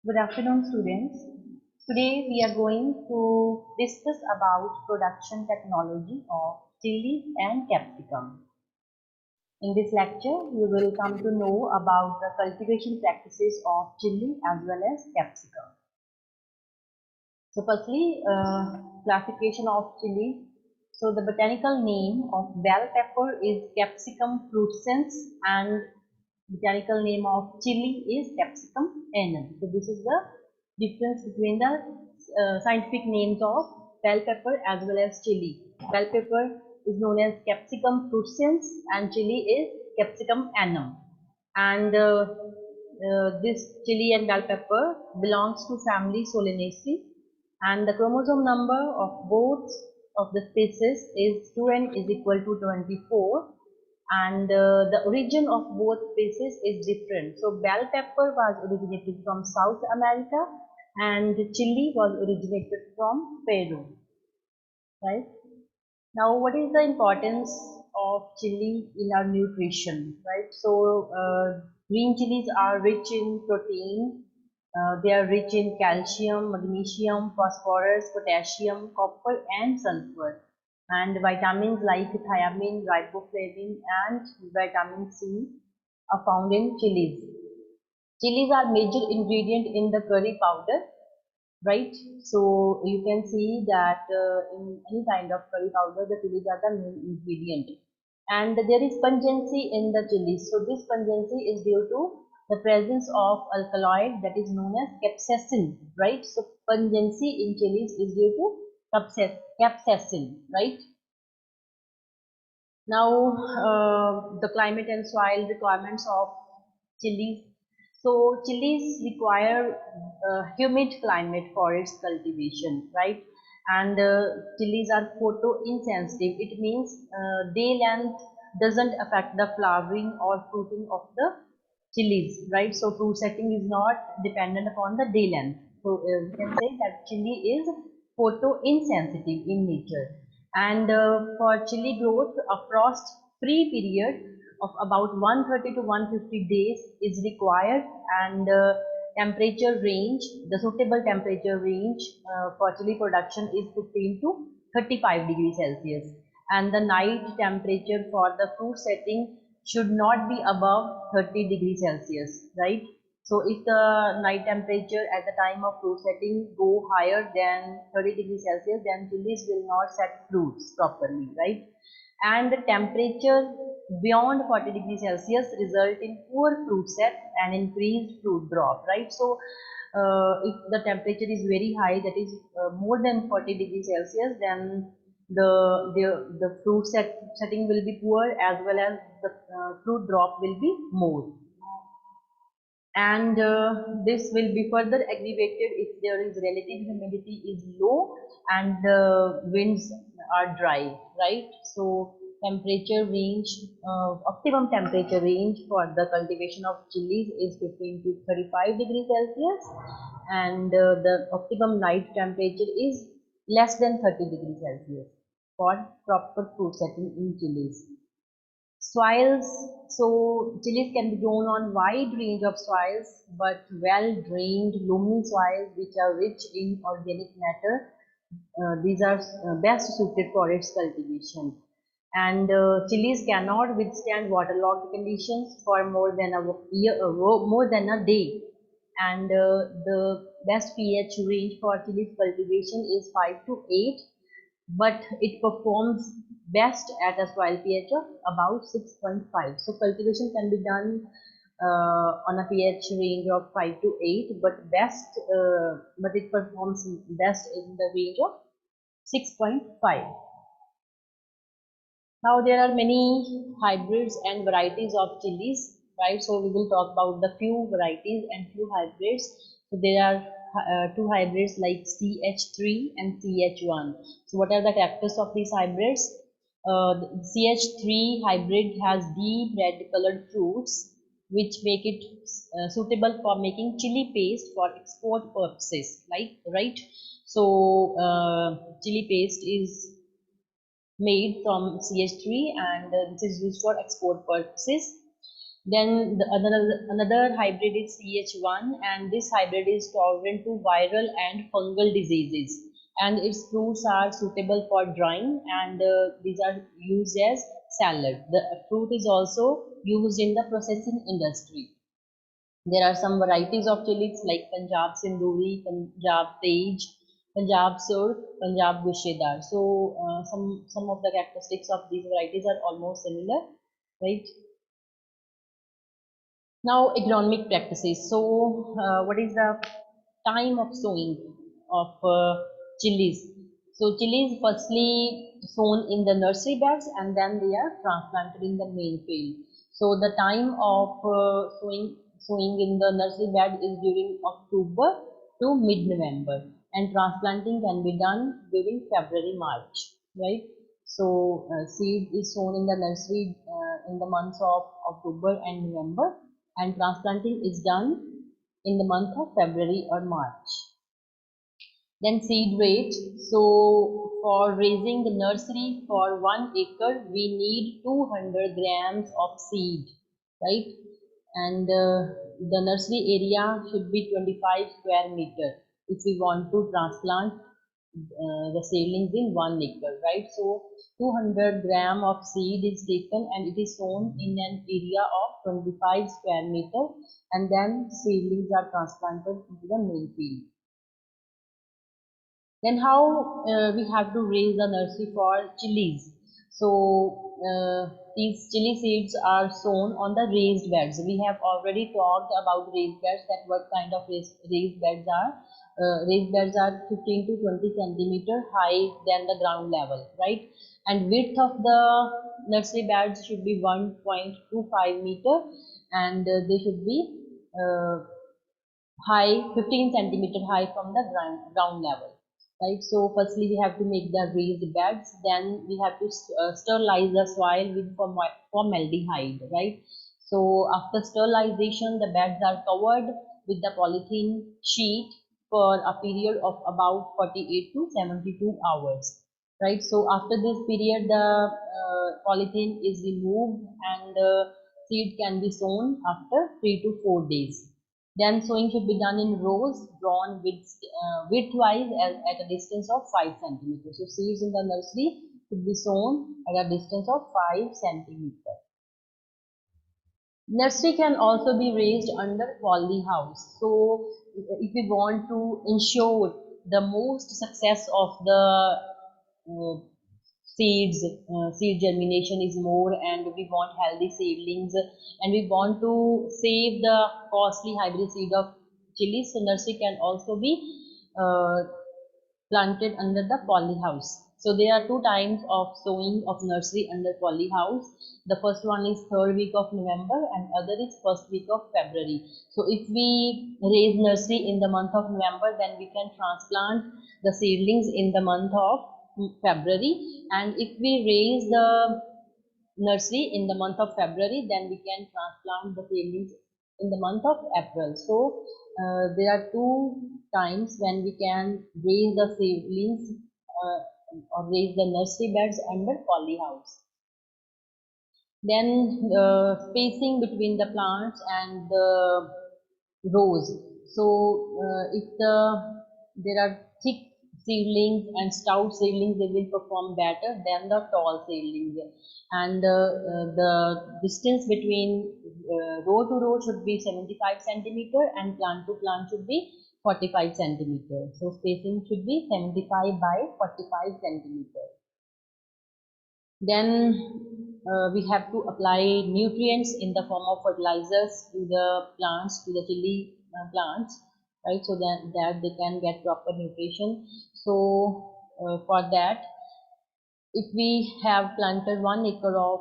Good afternoon, students. Today we are going to discuss about production technology of chilies and capsicum. In this lecture, you will come to know about the cultivation practices of chili as well as capsicum. So firstly, classification of chilies. So the botanical name of bell pepper is Capsicum frutescens and botanical name of chili is Capsicum annuum. So this is the difference between the scientific names of bell pepper as well as chili. Bell pepper is known as Capsicum frutescens and chili is Capsicum annuum. And this chili and bell pepper belongs to family Solanaceae, and the chromosome number of both of the species is 2n is equal to 24, and the origin of both species is different. So bell pepper was originated from South America and chili was originated from Peru, right? Now, what is the importance of chili in our nutrition, right? So, green chilies are rich in protein. They are rich in calcium, magnesium, phosphorus, potassium, copper, and sulfur. And vitamins like thiamine, riboflavin, and vitamin C are found in chilies. Chilies are major ingredient in the curry powder, right? So you can see that in any kind of curry powder, the chilies are the main ingredient. And there is pungency in the chilies. So this pungency is due to the presence of alkaloid that is known as capsaicin, right? So pungency in chilies is due to capsaicin, right? Now, the climate and soil requirements of chilies. So, chilies require humid climate for its cultivation, right? And chilies are photoinsensitive. It means day length doesn't affect the flowering or fruiting of the chilies, right? So, fruit setting is not dependent upon the day length. So, we can say that chili is photoinsensitive in nature. And for chili growth, a frost-free period of about 130 to 150 days is required, and temperature range, the suitable temperature range for chili production is 15 to 35 degrees Celsius, and the night temperature for the fruit setting should not be above 30 degrees Celsius, right? So if the night temperature at the time of fruit setting go higher than 30 degrees Celsius, then chilies will not set fruits properly, right? And the temperature beyond 40 degrees Celsius result in poor fruit set and increased fruit drop, right? So if the temperature is very high, that is more than 40 degrees Celsius, then the setting will be poor, as well as the fruit drop will be more, and this will be further aggravated if there is relative humidity is low and the winds are dry, right? So temperature range, optimum temperature range for the cultivation of chilies is 15 to 35 degrees Celsius, and the optimum night temperature is less than 30 degrees Celsius for proper fruit setting in chilies. Soils, so chilies can be grown on wide range of soils, but well drained loamy soils which are rich in organic matter, these are best suited for its cultivation. And chilies cannot withstand waterlogged conditions for more than a year, more than a day. And the best pH range for chilies cultivation is 5 to 8, but it performs best at a soil pH of about 6.5. So cultivation can be done on a pH range of 5 to 8, but it performs best in the range of 6.5. Now there are many hybrids and varieties of chilies, right? So we will talk about the few varieties and few hybrids. So there are two hybrids like CH3 and CH1. So what are the characteristics of these hybrids? The CH3 hybrid has deep red colored fruits which make it suitable for making chili paste for export purposes, like, right? So chili paste is made from CH3, and this is used for export purposes. Then another hybrid is CH1, and this hybrid is tolerant to viral and fungal diseases, and its fruits are suitable for drying, and these are used as salad. The fruit is also used in the processing industry. There are some varieties of chilies like Punjab Sinduri, Punjab Tej, Punjab Sur, Punjab Gushdar. So some of the characteristics of these varieties are almost similar, right? Now, agronomic practices. So, what is the time of sowing of chilies? So, chilies firstly sown in the nursery beds and then they are transplanted in the main field. So, the time of sowing in the nursery bed is during October to mid-November, and transplanting can be done during February, March, right? So, seed is sown in the nursery in the months of October and November, and transplanting is done in the month of February or March. Then seed rate. So for raising the nursery for 1 acre, we need 200 grams of seed, right? And the nursery area should be 25 square meter if we want to transplant the seedlings in 1 acre, right? So 200 gram of seed is taken and it is sown in an area of 25 square meter, and then seedlings are transplanted into the main field. Then how we have to raise the nursery for chilies. So these chili seeds are sown on the raised beds. We have already talked about raised beds, that what kind of raised beds are. Raised beds are 15 to 20 centimeter high than the ground level, right? And width of the nursery beds should be 1.25 meter, and they should be uh, high 15 centimeter high from the ground level, right? So firstly we have to make the raised beds, then we have to sterilize the soil with formaldehyde, right? So after sterilization the beds are covered with the polythene sheet for a period of about 48 to 72 hours, right? So after this period the polythene is removed and seed can be sown after 3 to 4 days. Then sowing should be done in rows drawn widthwise at a distance of 5 centimeters. So seeds in the nursery should be sown at a distance of 5 centimeters. Nursery can also be raised under poly house. So if we want to ensure the most success of the uh, seed germination is more, and we want healthy seedlings, and we want to save the costly hybrid seed of chilies, so nursery can also be uh, planted under the poly house. So there are two times of sowing of nursery under poly house. The first one is third week of November and other is first week of February. So if we raise nursery in the month of November, then we can transplant the seedlings in the month of February, and if we raise the nursery in the month of February, then we can transplant the seedlings in the month of April. So there are two times when we can raise the seedlings or raise the nursery beds under poly house. Then spacing between the plants and the rows. So if there are thick seedlings and stout seedlings, they will perform better than the tall seedlings. And the distance between row to row should be 75 centimeter and plant to plant should be 45 centimeter. So spacing should be 75 by 45 centimeter. Then we have to apply nutrients in the form of fertilizers to the plants, to the chili plants, right? So that they can get proper nutrition. So for that, if we have planted 1 acre of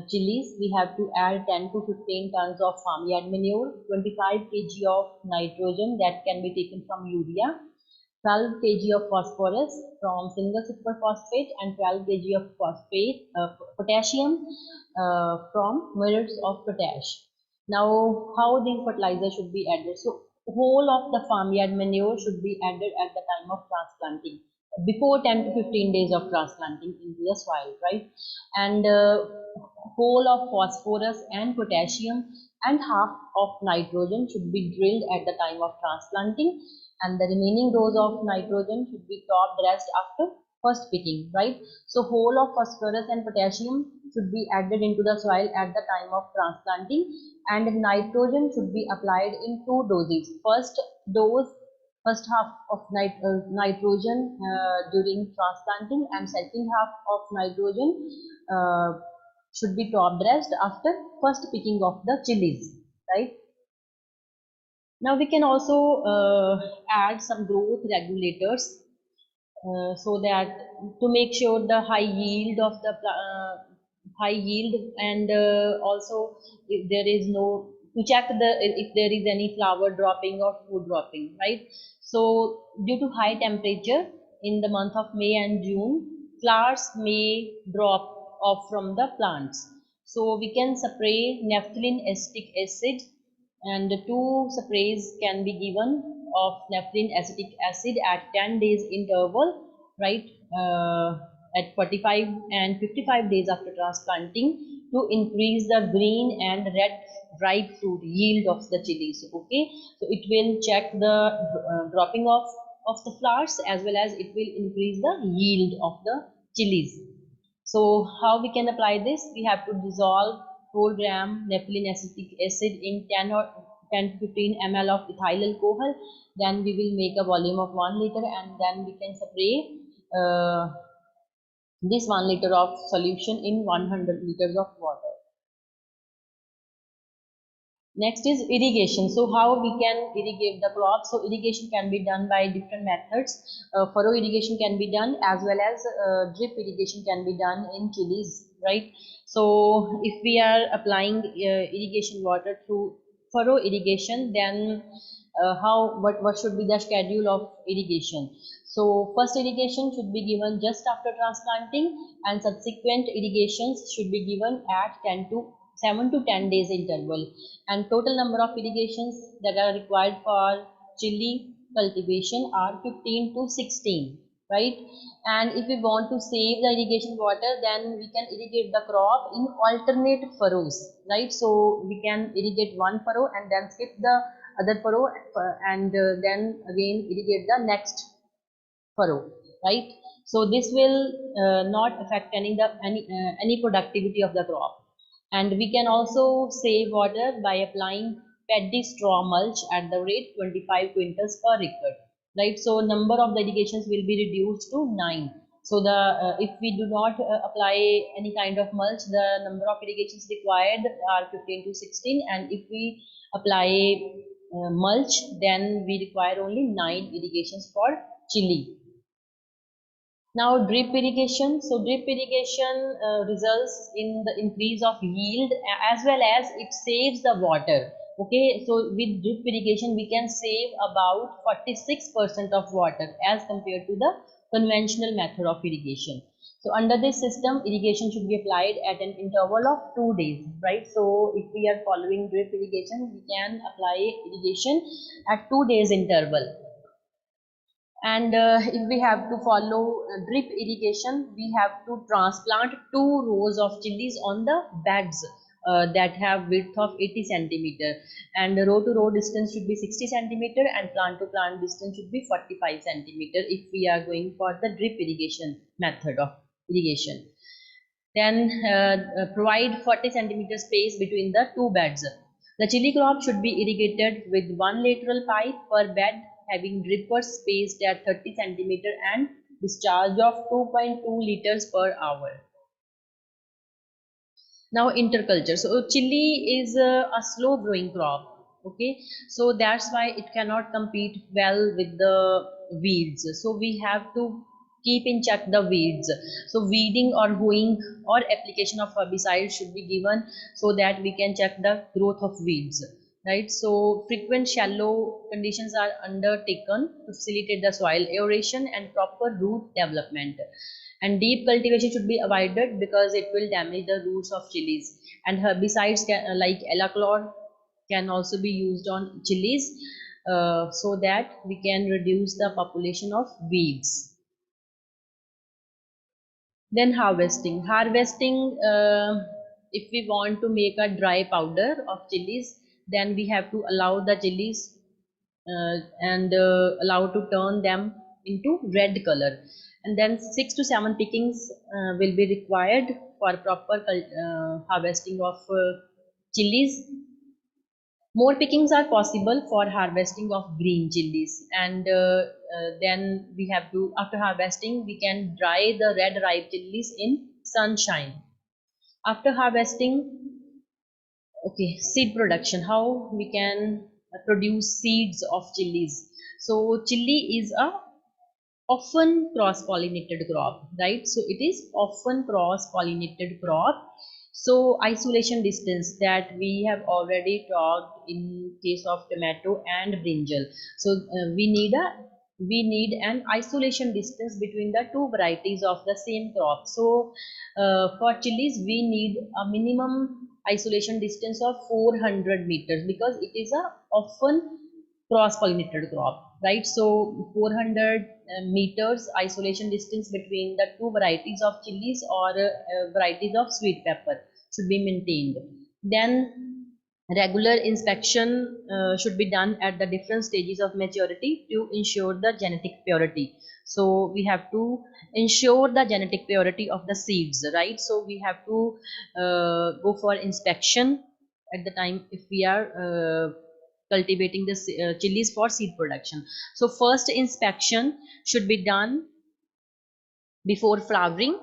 chilies, we have to add 10 to 15 tons of farmyard manure, 25 kg of nitrogen that can be taken from urea, 12 kg of phosphorus from single superphosphate, and 12 kg of potassium from mirrors of potash. Now, how these fertilizers should be added? So, whole of the farmyard manure should be added at the time of transplanting. before 10 to 15 days of transplanting into the soil, right? And whole of phosphorus and potassium and half of nitrogen should be drilled at the time of transplanting, and the remaining dose of nitrogen should be top dressed after first picking, right? So whole of phosphorus and potassium should be added into the soil at the time of transplanting, and nitrogen should be applied in two doses. Dose first half of nitrogen during transplanting, and second half of nitrogen uh, should be top dressed after first picking of the chilies, right? Now we can also add some growth regulators so that to make sure the high yield of the high yield, and also if there is no, to check the if there is any flower dropping or food dropping, right? So due to high temperature in the month of May and June, flowers may drop off from the plants, so we can spray naphthalene acetic acid, and the two sprays can be given of naphthalene acetic acid at 10 days interval, right? At 45 and 55 days after transplanting, to increase the green and red ripe fruit yield of the chilies. Okay, so it will check the dropping off of the flowers, as well as it will increase the yield of the chilies. So how we can apply this? We have to dissolve 4 gram naphthalene acetic acid in 10 to 15 ml of ethyl alcohol. Then we will make a volume of 1 liter, and then we can spray this 1 liter of solution in 100 liters of water. Next is irrigation. So how we can irrigate the crop? So irrigation can be done by different methods. Furrow irrigation can be done, as well as drip irrigation can be done in chilies, right? So if we are applying irrigation water through furrow irrigation, then what should be the schedule of irrigation? So first irrigation should be given just after transplanting, and subsequent irrigations should be given at 7 to 10 days interval, and total number of irrigations that are required for chili cultivation are 15 to 16, right? And if we want to save the irrigation water, then we can irrigate the crop in alternate furrows, right? So we can irrigate one furrow and then skip the other furrow, and then again irrigate the next furrow, right? So this will not affect any productivity of the crop. And we can also save water by applying paddy straw mulch at the rate 25 quintals per acre, right? So number of the irrigations will be reduced to 9. So the if we do not apply any kind of mulch, the number of irrigations required are 15 to 16, and if we apply mulch, then we require only 9 irrigations for chili. Now drip irrigation. So drip irrigation results in the increase of yield, as well as it saves the water. Okay, so with drip irrigation we can save about 46% of water as compared to the conventional method of irrigation. So under this system, irrigation should be applied at an interval of 2 days, right? So if we are following drip irrigation, we can apply irrigation at 2 days interval. And if we have to follow drip irrigation, we have to transplant 2 rows of chilies on the beds that have width of 80 centimeter, and the row to row distance should be 60 centimeter, and plant to plant distance should be 45 centimeter if we are going for the drip irrigation method of irrigation. Then provide 40 centimeter space between the two beds. The chili crop should be irrigated with one lateral pipe per bed, having drippers spaced at 30 centimeter and discharge of 2.2 liters per hour. Now interculture. So chili is a slow growing crop. Okay, so that's why it cannot compete well with the weeds. So we have to keep in check the weeds. So weeding or hoeing or application of herbicide should be given, so that we can check the growth of weeds, right? So frequent shallow conditions are undertaken to facilitate the soil aeration and proper root development. And deep cultivation should be avoided because it will damage the roots of chilies. And herbicides like Elachlor can also be used on chilies, so that we can reduce the population of weeds. Then harvesting, if we want to make a dry powder of chilies, then we have to allow the chilies and allow to turn them into red color, and then 6 to 7 pickings will be required for proper harvesting of chilies. More pickings are possible for harvesting of green chilies, and then we have to, after harvesting, we can dry the red ripe chilies in sunshine. After harvesting, okay, seed production, how we can produce seeds of chilies. So chili is a often cross-pollinated crop, right? So it is often cross-pollinated crop. So isolation distance, that we have already talked in case of tomato and brinjal. So we need an isolation distance between the two varieties of the same crop. So for chilies we need a minimum isolation distance of 400 meters, because it is a often cross-pollinated crop, right? So 400 meters isolation distance between the two varieties of chilies or varieties of sweet pepper should be maintained. Then regular inspection should be done at the different stages of maturity to ensure the genetic purity. So we have to ensure the genetic purity of the seeds, right? So we have to go for inspection at the time if we are cultivating the chilies for seed production. So first inspection should be done before flowering.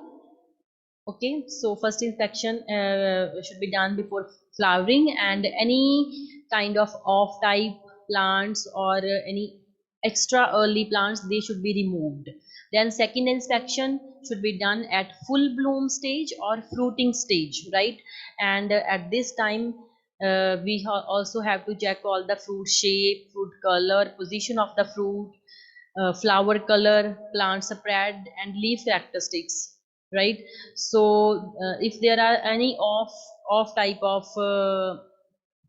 Okay, so first inspection should be done before flowering, and any kind of off type plants or any extra early plants, they should be removed. Then second inspection should be done at full bloom stage or fruiting stage, right? And at this time we also have to check all the fruit shape, fruit color, position of the fruit, flower color, plant spread, and leaf characteristics, right? So if there are any off type of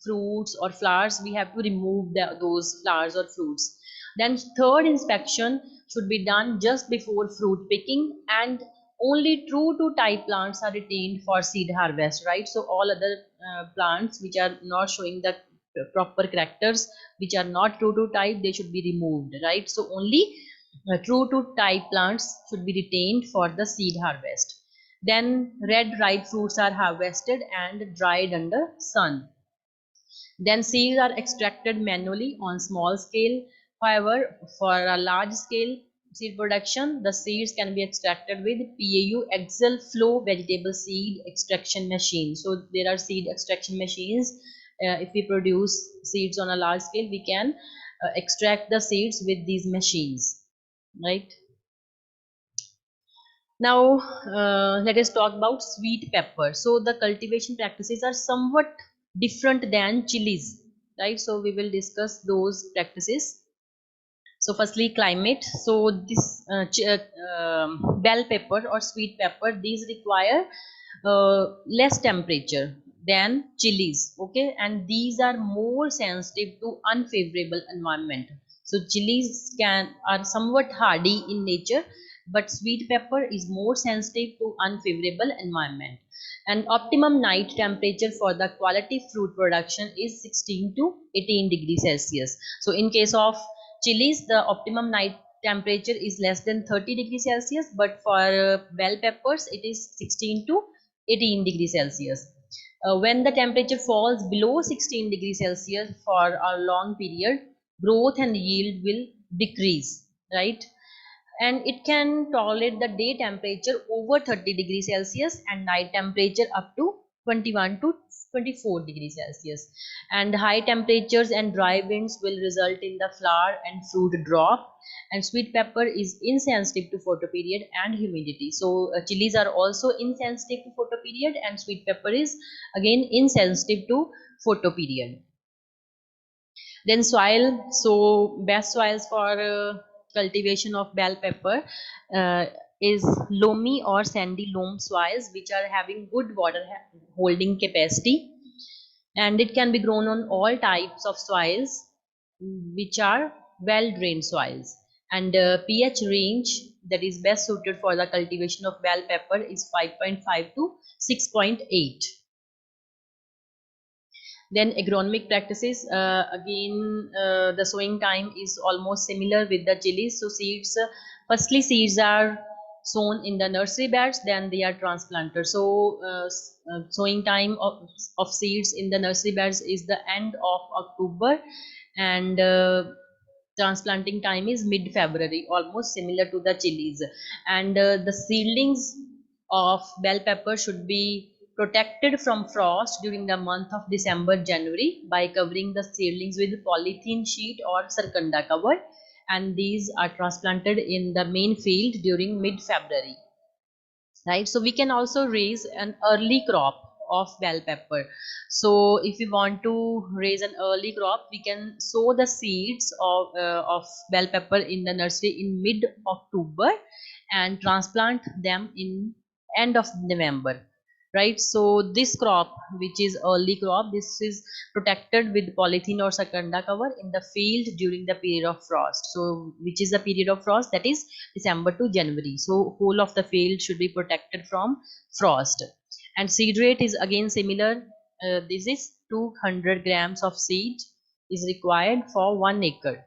fruits or flowers, we have to remove those flowers or fruits. Then third inspection should be done just before fruit picking, and only true to type plants are retained for seed harvest, right? So all other plants which are not showing the proper characters, which are not true to type, they should be removed, right? So only true to type plants should be retained for the seed harvest. Then red ripe fruits are harvested and dried under sun. Then seeds are extracted manually on small scale. However, for a large scale seed production, the seeds can be extracted with PAU axial flow vegetable seed extraction machine. So there are seed extraction machines. If we produce seeds on a large scale, we can extract the seeds with these machines, right? Now let us talk about sweet pepper. So the cultivation practices are somewhat different than chilies, right? So we will discuss those practices. So firstly, climate. So this bell pepper or sweet pepper, these require less temperature than chilies, okay, and these are more sensitive to unfavorable environment. So chilies are somewhat hardy in nature, but sweet pepper is more sensitive to unfavorable environment. And optimum night temperature for the quality fruit production is 16 to 18 degrees Celsius. So in case of chilies, the optimum night temperature is less than 30 degrees Celsius, but for bell peppers it is 16 to 18 degrees Celsius. When the temperature falls below 16 degrees Celsius for a long period, growth and yield will decrease, right? And it can tolerate the day temperature over 30 degrees Celsius and night temperature up to 21 to 24 degrees Celsius. And high temperatures and dry winds will result in the flower and fruit drop. And sweet pepper is insensitive to photoperiod and humidity. So chilies are also insensitive to photoperiod, and sweet pepper is again insensitive to photoperiod. Then soil. So best soils for cultivation of bell pepper is loamy or sandy loam soils, which are having good water holding capacity, and it can be grown on all types of soils which are well drained soils. And pH range that is best suited for the cultivation of bell pepper is 5.5 to 6.8. Then agronomic practices, again the sowing time is almost similar with the chilies. So seeds, firstly seeds are sown in the nursery beds, then they are transplanted. So sowing time of seeds in the nursery beds is the end of October, and transplanting time is mid-February, almost similar to the chilies. And the seedlings of bell pepper should be protected from frost during the month of December January by covering the seedlings with polythene sheet or circunda cover, and these are transplanted in the main field during mid-February, right? So we can also raise an early crop of bell pepper. So if we want to raise an early crop, we can sow the seeds of bell pepper in the nursery in mid October and transplant them in end of November, right? So this crop, which is early crop, this is protected with polythene or secunda cover in the field during the period of frost. So which is the period of frost? That is December to January. So whole of the field should be protected from frost. And seed rate is again similar. This is 200 grams of seed is required for 1 acre.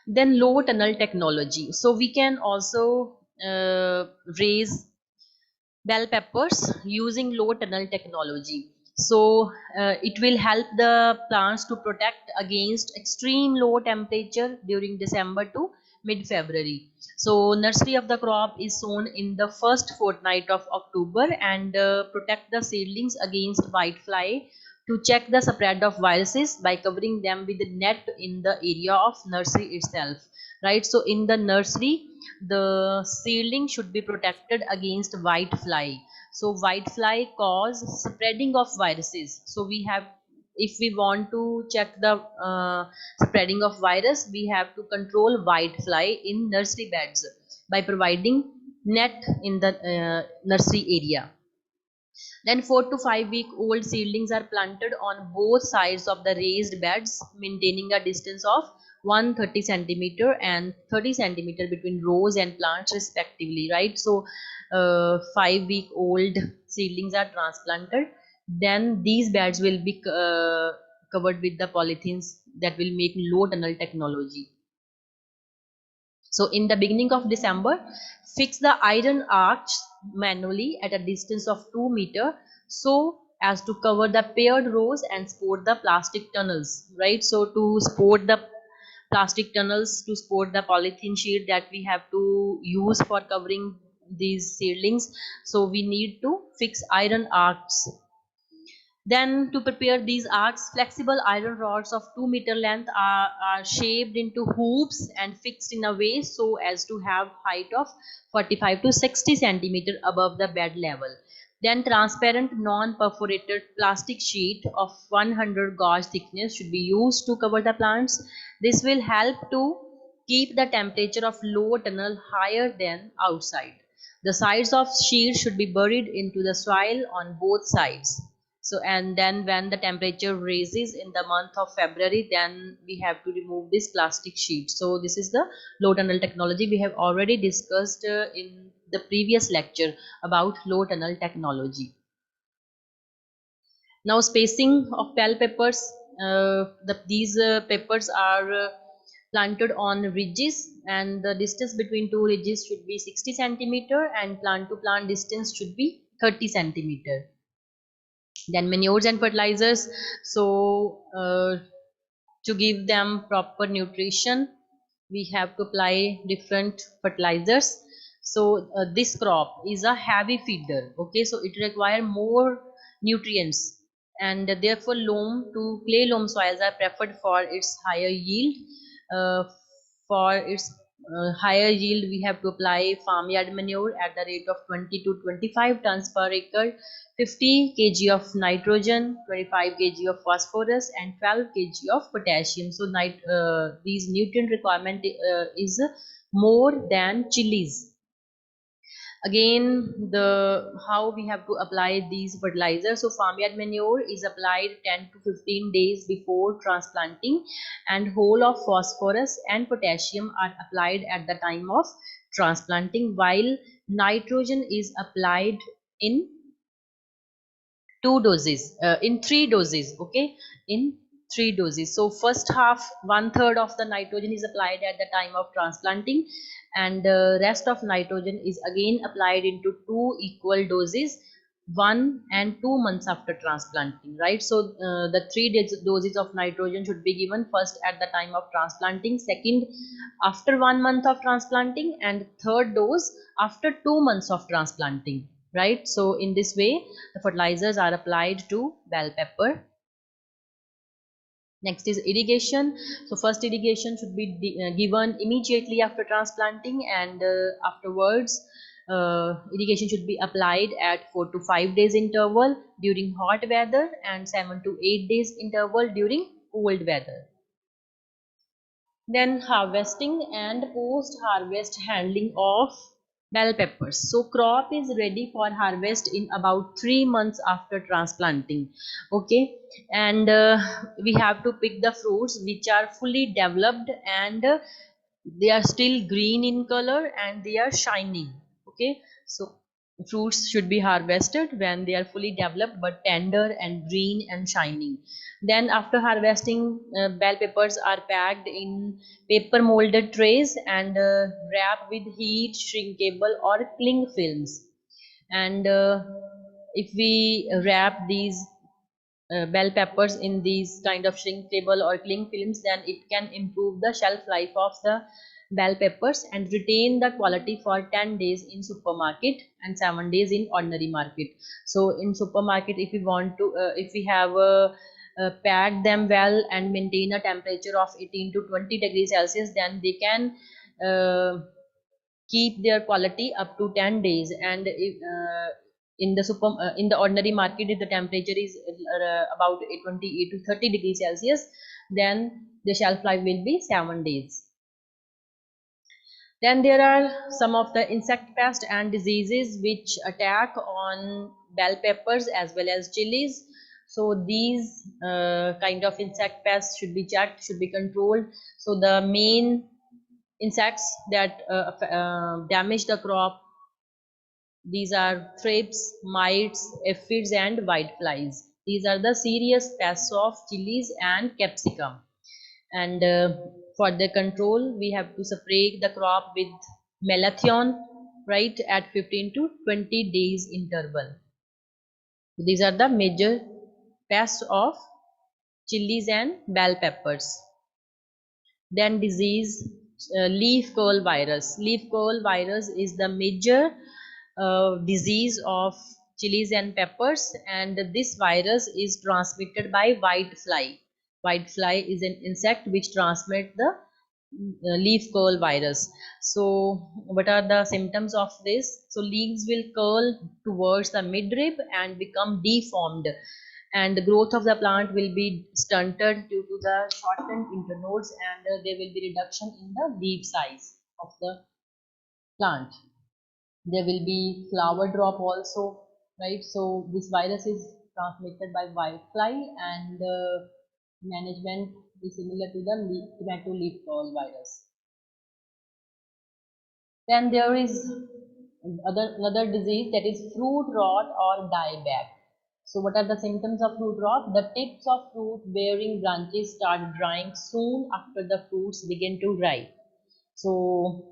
Then low tunnel technology. So we can also raise bell peppers using low tunnel technology. So it will help the plants to protect against extreme low temperature during December to mid-February. So nursery of the crop is sown in the first fortnight of October, and protect the seedlings against whitefly to check the spread of viruses by covering them with a net in the area of nursery itself, right? So in the nursery, the seedling should be protected against white fly. So white fly cause spreading of viruses. So we have, if we want to check the spreading of virus, we have to control white fly in nursery beds by providing net in the nursery area. Then 4 to 5 week old seedlings are planted on both sides of the raised beds, maintaining a distance of 130 centimeter and 30 centimeter between rows and plants respectively, right? So 5 week old seedlings are transplanted. Then these beds will be covered with the polythenes that will make low tunnel technology. So in the beginning of December, fix the iron arch manually at a distance of 2 meter so as to cover the paired rows and support the plastic tunnels, right? So to support the plastic tunnels, to support the polythene sheet that we have to use for covering these seedlings, so we need to fix iron arcs. Then to prepare these arcs, flexible iron rods of 2 meter length are shaped into hoops and fixed in a way so as to have height of 45 to 60 centimeter above the bed level. Then transparent non-perforated plastic sheet of 100 gauge thickness should be used to cover the plants. This will help to keep the temperature of lower tunnel higher than outside. The sides of sheet should be buried into the soil on both sides. So and then when the temperature raises in the month of February, then we have to remove this plastic sheet. So this is the low tunnel technology we have already discussed in the previous lecture about low tunnel technology. Now spacing of bell peppers, these peppers are planted on ridges, and the distance between two ridges should be 60 centimeter and plant to plant distance should be 30 centimeter. Then manures and fertilizers. So to give them proper nutrition, we have to apply different fertilizers. So this crop is a heavy feeder, okay, so it requires more nutrients, and therefore loam to clay loam soils are preferred for its higher yield. For its higher yield, we have to apply farmyard manure at the rate of 20 to 25 tons per acre, 50 kg of nitrogen, 25 kg of phosphorus, and 12 kg of potassium. So these nutrient requirement is more than chilies. Again, the how we have to apply these fertilizers. So farmyard manure is applied 10 to 15 days before transplanting, and whole of phosphorus and potassium are applied at the time of transplanting, while nitrogen is applied in in three doses. Okay, in three doses. So first half, 1/3 of the nitrogen is applied at the time of transplanting, and the rest of nitrogen is again applied into two equal doses, 1 and 2 months after transplanting, right? So the doses of nitrogen should be given first at the time of transplanting, second after 1 month of transplanting, and third dose after 2 months of transplanting, right? So in this way the fertilizers are applied to bell pepper. Next is irrigation. So first irrigation should be given immediately after transplanting, and afterwards irrigation should be applied at 4 to 5 days interval during hot weather and 7 to 8 days interval during cold weather. Then harvesting and post harvest handling of bell peppers. So crop is ready for harvest in about 3 months after transplanting. Okay, and we have to pick the fruits which are fully developed, and they are still green in color and they are shining. Okay, so fruits should be harvested when they are fully developed but tender and green and shining. Then after harvesting, bell peppers are packed in paper molded trays and wrapped with heat shrinkable or cling films. And if we wrap these bell peppers in these kind of shrinkable or cling films, then it can improve the shelf life of the bell peppers and retain the quality for 10 days in supermarket and 7 days in ordinary market. So in supermarket, if we want to if we have pack them well and maintain a temperature of 18 to 20 degrees Celsius, then they can uh, keep their quality up to 10 days. And if, in the ordinary market, if the temperature is about 28 to 30 degrees Celsius, then the shelf life will be 7 days. Then there are some of the insect pests and diseases which attack on bell peppers as well as chilies. So these kind of insect pests should be checked, should be controlled. So the main insects that damage the crop, these are thrips, mites, aphids, and whiteflies. These are the serious pests of chilies and capsicum. And for the control, we have to spray the crop with malathion, right, at 15 to 20 days interval. These are the major pests of chilies and bell peppers. Then disease, leaf curl virus. Leaf curl virus is the major disease of chilies and peppers, and this virus is transmitted by white fly. White fly is an insect which transmits the leaf curl virus. So what are the symptoms of this? So leaves will curl towards the midrib and become deformed, and the growth of the plant will be stunted due to the shortened internodes, and there will be reduction in the leaf size of the plant. There will be flower drop also, right? So this virus is transmitted by whitefly, and management is similar to the tomato leaf curl virus. Then there is another disease, that is fruit rot or dieback. So what are the symptoms of fruit rot? The tips of fruit bearing branches start drying soon after the fruits begin to ripe. So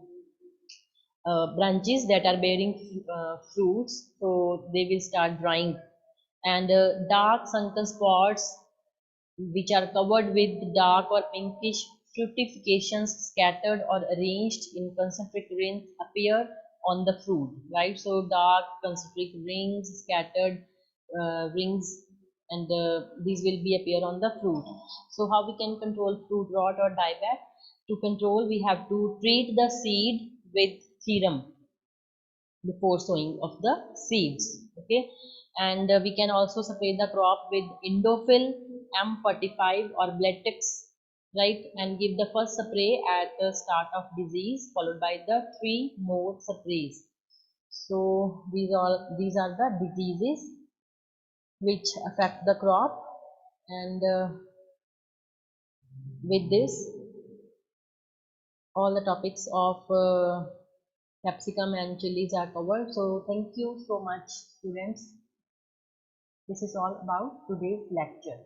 branches that are bearing fruits, so they will start drying, and dark sunken spots which are covered with dark or pinkish fructifications scattered or arranged in concentric rings appear on the fruit, right? So dark concentric rings, scattered rings, and these will be appear on the fruit. So how we can control fruit rot or dieback? To control, we have to treat the seed with serum before sowing of the seeds. Okay, and we can also spray the crop with Indofil M45 or Blatex, right, and give the first spray at the start of disease followed by the 3 more sprays. So these are the diseases which affect the crop, and with this all the topics of capsicum and chilies are covered. So thank you so much, students. This is all about today's lecture.